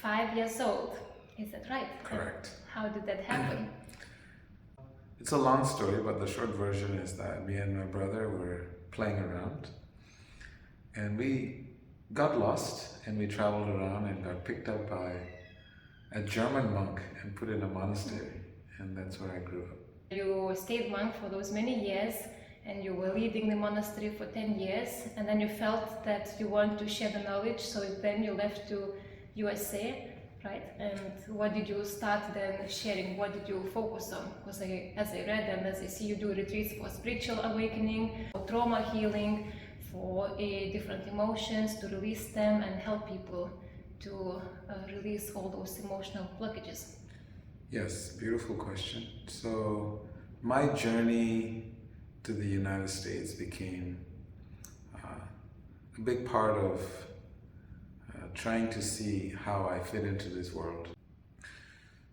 5 years old. Is that right? Correct. How did that happen? It's a long story, but the short version is that me and my brother were playing around and we got lost and we traveled around and got picked up by a German monk and put in a monastery, and that's where I grew up. You stayed monk for those many years and you were leading the monastery for 10 years, and then you felt that you want to share the knowledge, so then you left to USA, right? And what did you start then sharing? What did you focus on? Because as I read and as I see, you do retreats for spiritual awakening, for trauma healing, for different emotions, to release them and help people to release all those emotional blockages. Yes, beautiful question. So my journey to the United States became a big part of trying to see how I fit into this world.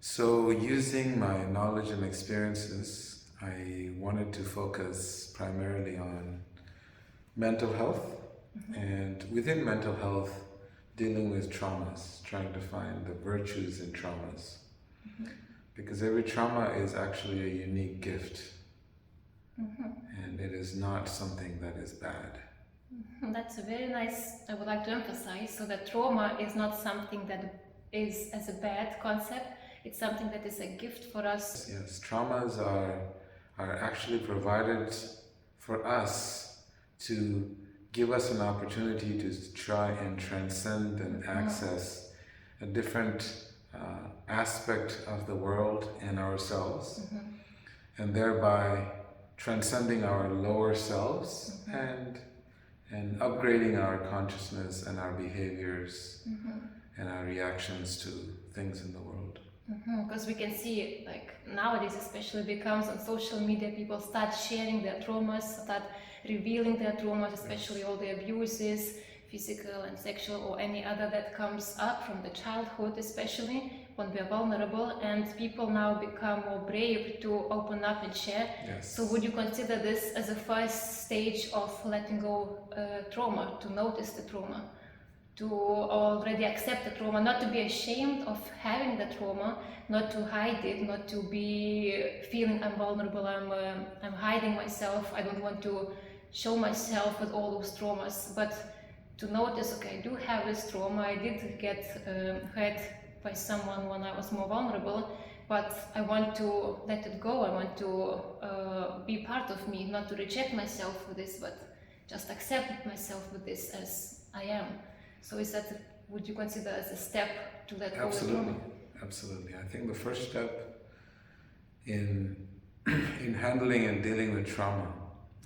So using my knowledge and experiences, I wanted to focus primarily on mental health, and within mental health, dealing with traumas, trying to find the virtues in traumas. Because every trauma is actually a unique gift, and it is not something that is bad. That's a very nice, I would like to emphasize, so that trauma is not something that is as a bad concept, it's something that is a gift for us. Yes, traumas are actually provided for us to give us an opportunity to try and transcend and access a different aspect of the world and ourselves, and thereby transcending our lower selves and upgrading our consciousness and our behaviors and our reactions to things in the world. Because we can see, like nowadays especially, becomes on social media, people start sharing their traumas, start revealing their traumas, especially all the abuses, physical and sexual or any other that comes up from the childhood, especially when we are vulnerable, and people now become more brave to open up and share. Yes. So would you consider this as a first stage of letting go trauma, to notice the trauma, to already accept the trauma, not to be ashamed of having the trauma, not to hide it, not to be feeling I'm vulnerable, I'm hiding myself, I don't want to show myself with all those traumas, but to notice, okay, I do have this trauma, I did get hurt by someone when I was more vulnerable, but I want to let it go, I want to be part of me, not to reject myself for this, but just accept myself with this as I am. So is that, would you consider as a step to let go of trauma? Absolutely. I think the first step in handling and dealing with trauma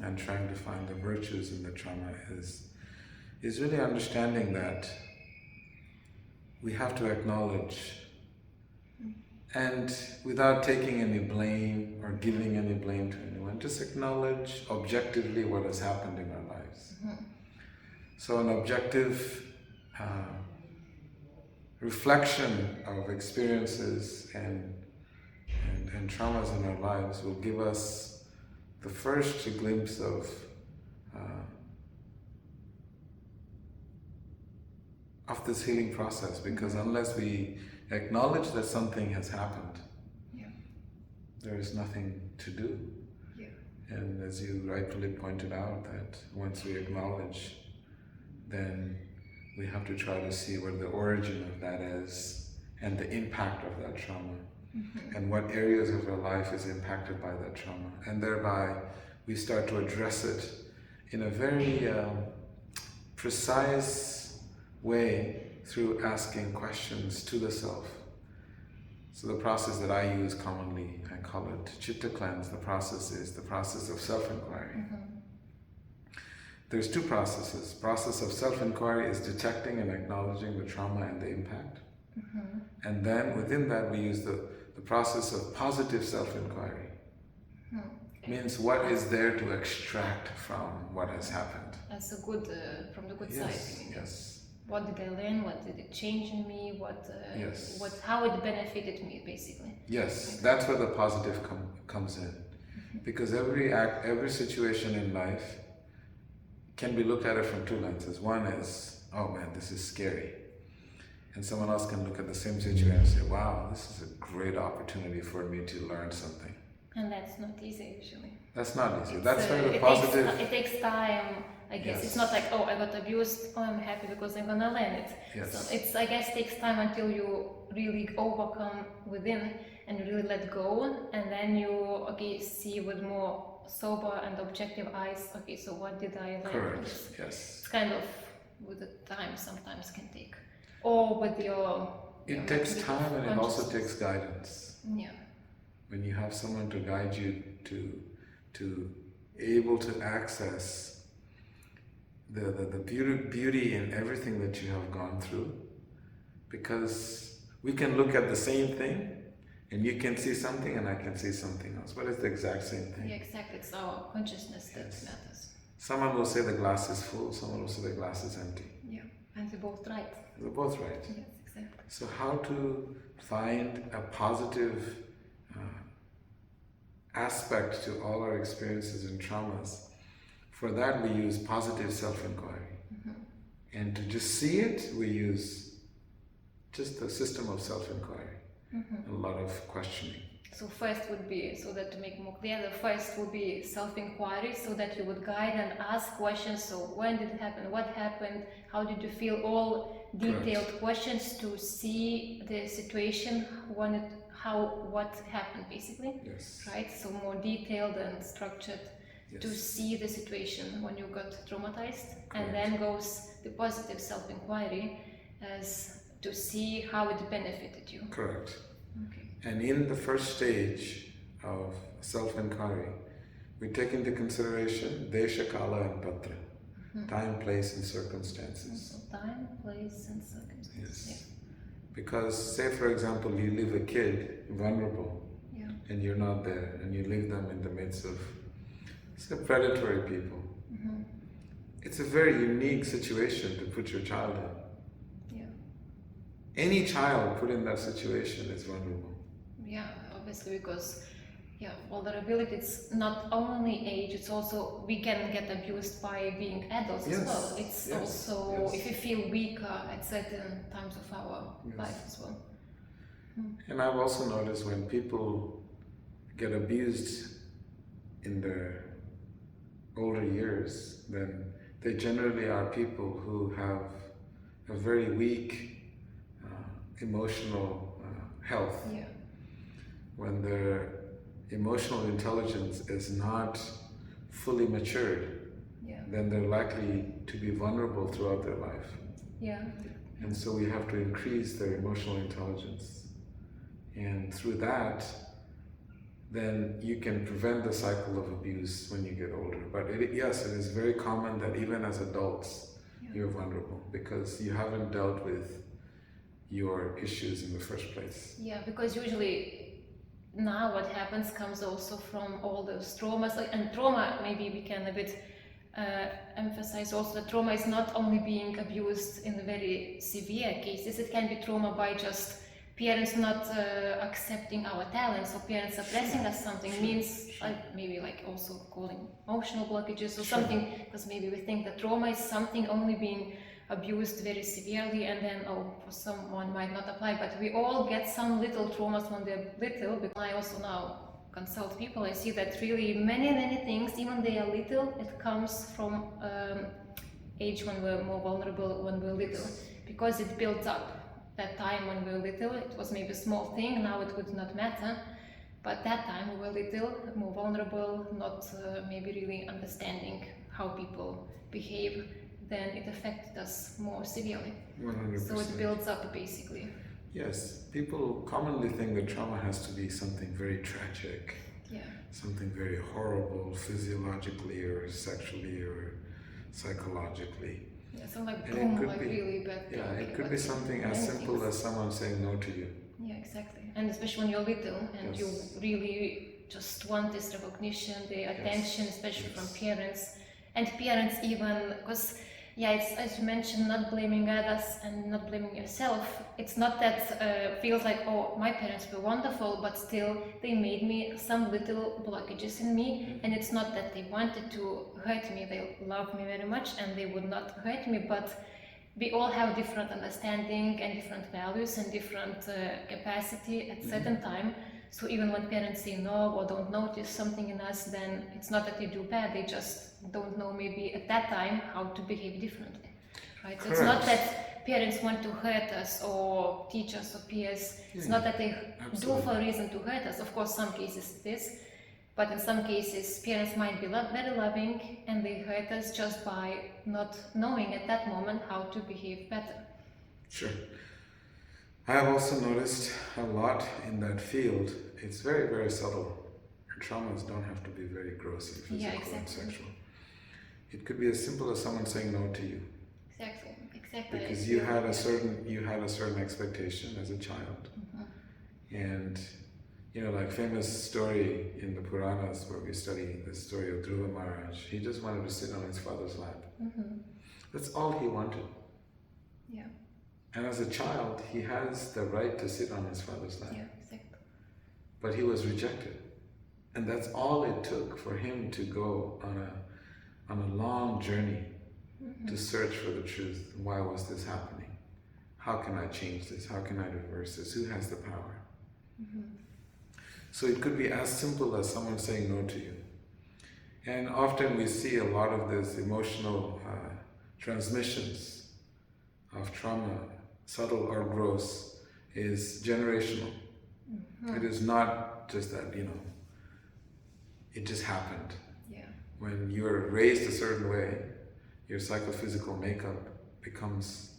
and trying to find the virtues in the trauma is really understanding that we have to acknowledge, and without taking any blame or giving any blame to anyone, just acknowledge objectively what has happened in our lives. So an objective reflection of experiences and traumas in our lives will give us the first glimpse of this healing process, because unless we acknowledge that something has happened, there is nothing to do. And as you rightfully pointed out, that once we acknowledge, then we have to try to see where the origin of that is and the impact of that trauma, and what areas of our life is impacted by that trauma, and thereby we start to address it in a very precise way through asking questions to the self. So the process that I use commonly, I call it Chitta cleanse. The process is the process of self-inquiry. There's two processes. Process of self-inquiry is detecting and acknowledging the trauma and the impact. And then within that we use the process of positive self-inquiry. Means what is there to extract from what has happened. As a good, from the good side. Yes. What did I learn? What did it change in me? How it benefited me, basically. Yes, that's where the positive comes in. Because every situation in life can be looked at it from two lenses. One is, oh man, this is scary. and someone else can look at the same situation and say, wow, this is a great opportunity for me to learn something. And that's not easy usually. That's not easy. It's, That's very positive. It takes time, I guess. Yes. It's not like, oh, I got abused, oh, I'm happy because I'm gonna learn it. Yes. So it's, I guess, takes time until you really overcome within and you really let go, and then you, okay, see with more sober and objective eyes, okay, so what did I learn from Correct. this? Yes. It's kind of with the time sometimes can take. Or with your... It takes time, and it also takes guidance. Yeah. When you have someone to guide you to able to access the beauty in everything that you have gone through, because we can look at the same thing and you can see something and I can see something else, but it's the exact same thing. Yeah, exactly. It's our consciousness that matters. Someone will say the glass is full, someone will say the glass is empty. Yeah, and we're both right. They're both right. Yes, exactly. So how to find a positive aspect to all our experiences and traumas? For that we use positive self-inquiry. And to just see it, we use just the system of self-inquiry. A lot of questioning. So first would be, so that to make more clear, the first would be self-inquiry, so that you would guide and ask questions. So when did it happen? What happened? How did you feel? All detailed questions to see the situation, when it, how, what happened basically. Yes. Right? So more detailed and structured to Yes. see the situation when you got traumatized. Correct. And then goes the positive self-inquiry as to see how it benefited you. Correct. Okay. And in the first stage of self-inquiry, we take into consideration desha, kala and patra, time, place and circumstances. So time, place and circumstances. Yes. Because say for example you leave a kid vulnerable Yeah. and you're not there, and you leave them in the midst of say predatory people. It's a very unique situation to put your child in. Yeah. Any child put in that situation is vulnerable. Yeah, obviously, because vulnerability, it's not only age, it's also we can get abused by being adults as well. It's also if you feel weaker at certain times of our life as well. And I've also noticed when people get abused in their older years, then they generally are people who have a very weak emotional health. Yeah. When their emotional intelligence is not fully matured, then they're likely to be vulnerable throughout their life. Yeah. And so we have to increase their emotional intelligence. And through that, then you can prevent the cycle of abuse when you get older. But yes, it is very common that even as adults, you're vulnerable because you haven't dealt with your issues in the first place. Yeah, because usually now what happens comes also from all those traumas, and trauma, maybe we can a bit emphasize also that trauma is not only being abused in the very severe cases, it can be trauma by just parents not accepting our talents, or parents suppressing us something, means maybe like also calling emotional blockages or something, because maybe we think that trauma is something only being abused very severely, and then for someone might not apply, but we all get some little traumas when they're little. Because I also now consult people, I see that really many things, even they are little, it comes from age when we're more vulnerable, when we're little, because it builds up. That time when we were little, it was maybe a small thing, now it would not matter, but that time we were little, more vulnerable, not maybe really understanding how people behave, then it affected us more severely. 100%. So it builds up basically. Yes, people commonly think that trauma has to be something very tragic, something very horrible physiologically or sexually or psychologically. Yeah, so like And boom, it could like be, really bad. it could be something as simple as someone saying no to you. Yeah, exactly. And especially when you're little and you really just want this recognition, the attention, especially from parents. And parents even, because it's, as you mentioned, not blaming others and not blaming yourself. It's not that feels like, oh, my parents were wonderful, but still they made me some little blockages in me. And it's not that they wanted to hurt me, they love me very much and they would not hurt me, but we all have different understanding and different values and different capacity at certain time. So even when parents say no or don't notice something in us, then it's not that they do bad, they just don't know maybe at that time how to behave differently, right? So it's not that parents want to hurt us or teach us or peers. It's not that they do for a reason to hurt us. Of course, some cases it is, but in some cases parents might be very loving and they hurt us just by not knowing at that moment how to behave better. Sure. I have also noticed a lot in that field. It's very, very subtle. Traumas don't have to be very gross and physical and sexual. It could be as simple as someone saying no to you. Exactly. Because you had a certain expectation as a child, and like famous story in the Puranas where we study the story of Dhruva Maharaj. He just wanted to sit on his father's lap. That's all he wanted. Yeah. And as a child, he has the right to sit on his father's lap. Yeah, exactly. But he was rejected. And that's all it took for him to go on a long journey to search for the truth. Why was this happening? How can I change this? How can I reverse this? Who has the power? So it could be as simple as someone saying no to you. And often we see a lot of this emotional transmissions of trauma, subtle or gross, is generational. It is not just that, it just happened. Yeah. When you are raised a certain way, your psychophysical makeup becomes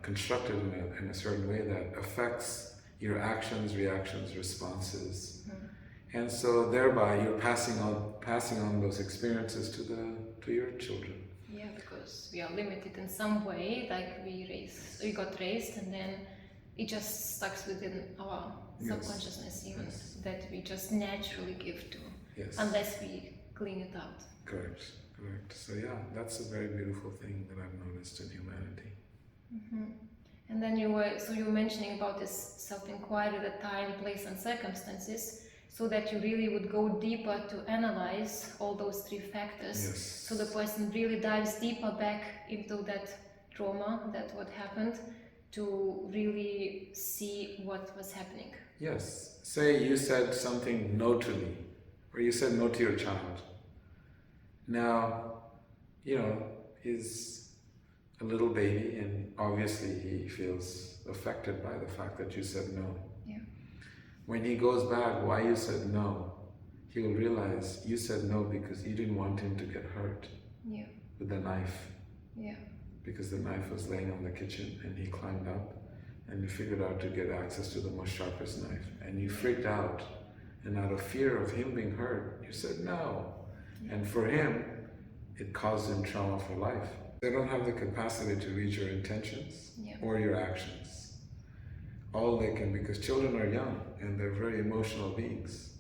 constructed in a certain way that affects your actions, reactions, responses. And so thereby you're passing on those experiences to your children. Yeah, because we are limited in some way, like we got raised, and then it just stuck within our subconsciousness even, that we just naturally give to, unless we clean it out. Correct. So yeah, that's a very beautiful thing that I've noticed in humanity. And then you were mentioning about this self-inquiry, the time, place and circumstances, so that you really would go deeper to analyze all those three factors. So the person really dives deeper back into that trauma, that what happened, to really see what was happening. Yes. Say you said something no to me, or you said no to your child. Now, he's a little baby, and obviously he feels affected by the fact that you said no. Yeah. When he goes back, why you said no, he will realize you said no because you didn't want him to get hurt with the knife. Yeah. Because the knife was laying on the kitchen, and he climbed up, and you figured out to get access to the most sharpest knife, and you freaked out, and out of fear of him being hurt, you said no. And for him, it caused him trauma for life. They don't have the capacity to read your intentions or your actions. All they can, because children are young and they're very emotional beings.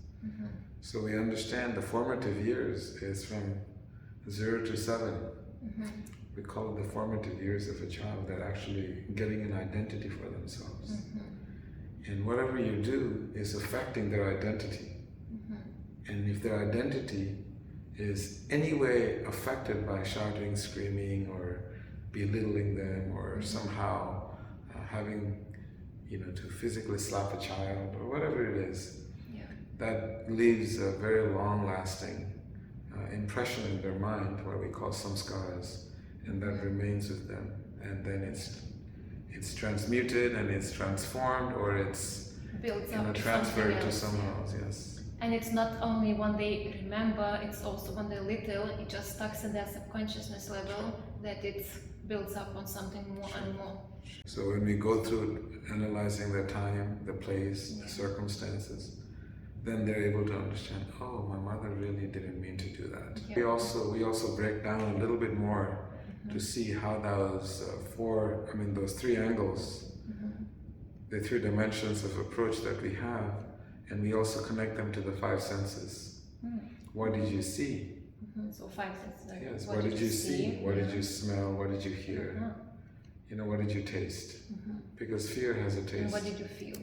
So we understand the formative years is from 0 to 7. We call it the formative years of a child. They're actually getting an identity for themselves. And whatever you do is affecting their identity. And if their identity is any way affected by shouting, screaming, or belittling them, or somehow having, to physically slap a child, or whatever it is, that leaves a very long-lasting impression in their mind, what we call samskaras, and that remains with them. And then it's transmuted, and it's transformed, or it's transferred to someone else. And it's not only when they remember, it's also when they're little, it just stuck in their subconsciousness level, that it builds up on something more and more. So when we go through analyzing the time, the place, the circumstances, then they're able to understand, oh, my mother really didn't mean to do that. We also break down a little bit more to see how those those three angles, the three dimensions of approach that we have, and we also connect them to the five senses. What did you see? So 5 senses. Yes. What did you see? What did you smell? What did you hear? What did you taste? Because fear has a taste. And what did you feel?